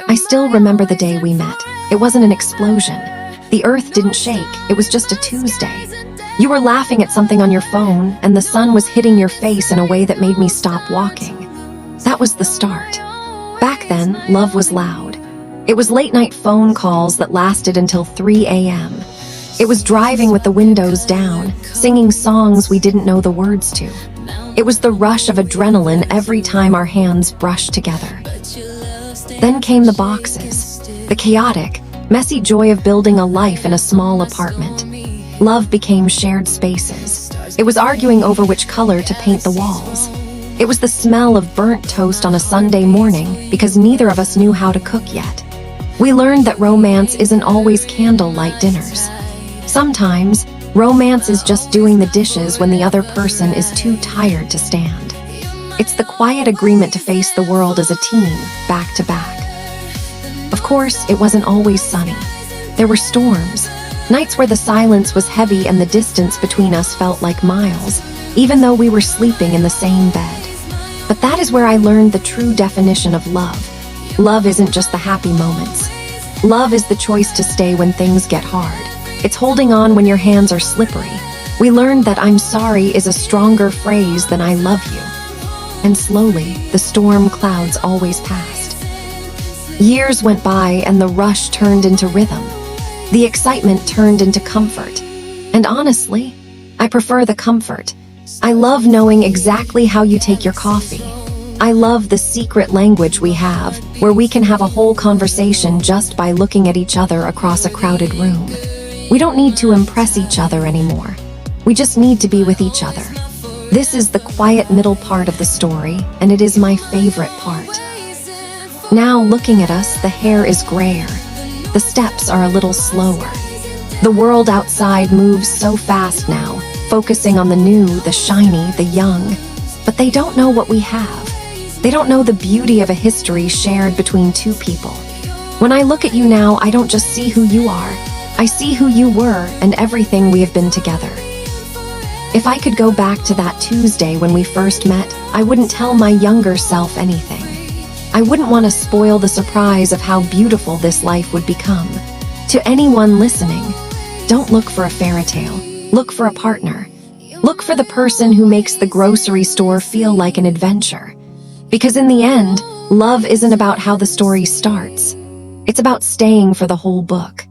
I still remember the day we met. It wasn't an explosion. The earth didn't shake, it was just a Tuesday. You were laughing at something on your phone, and the sun was hitting your face in a way that made me stop walking. That was the start. Back then, love was loud. It was late-night phone calls that lasted until 3 a.m. It was driving with the windows down, singing songs we didn't know the words to. It was the rush of adrenaline every time our hands brushed together. Then came the boxes, the chaotic, messy joy of building a life in a small apartment. Love became shared spaces. It was arguing over which color to paint the walls. It was the smell of burnt toast on a Sunday morning because neither of us knew how to cook yet. We learned that romance isn't always candlelight dinners. Sometimes, romance is just doing the dishes when the other person is too tired to stand. It's the quiet agreement to face the world as a team, back to back. Of course, it wasn't always sunny. There were storms, nights where the silence was heavy and the distance between us felt like miles, even though we were sleeping in the same bed. But that is where I learned the true definition of love. Love isn't just the happy moments. Love is the choice to stay when things get hard. It's holding on when your hands are slippery. We learned that "I'm sorry" is a stronger phrase than "I love you." And slowly, the storm clouds always passed. Years went by and the rush turned into rhythm. The excitement turned into comfort. And honestly, I prefer the comfort. I love knowing exactly how you take your coffee. I love the secret language we have, where we can have a whole conversation just by looking at each other across a crowded room. We don't need to impress each other anymore. We just need to be with each other. This is the quiet middle part of the story, and it is my favorite part. Now, looking at us, the hair is grayer. The steps are a little slower. The world outside moves so fast now, focusing on the new, the shiny, the young. But they don't know what we have. They don't know the beauty of a history shared between two people. When I look at you now, I don't just see who you are. I see who you were and everything we have been together. If I could go back to that Tuesday when we first met, I wouldn't tell my younger self anything. I wouldn't want to spoil the surprise of how beautiful this life would become. To anyone listening, don't look for a fairy tale. Look for a partner. Look for the person who makes the grocery store feel like an adventure. Because in the end, love isn't about how the story starts. It's about staying for the whole book.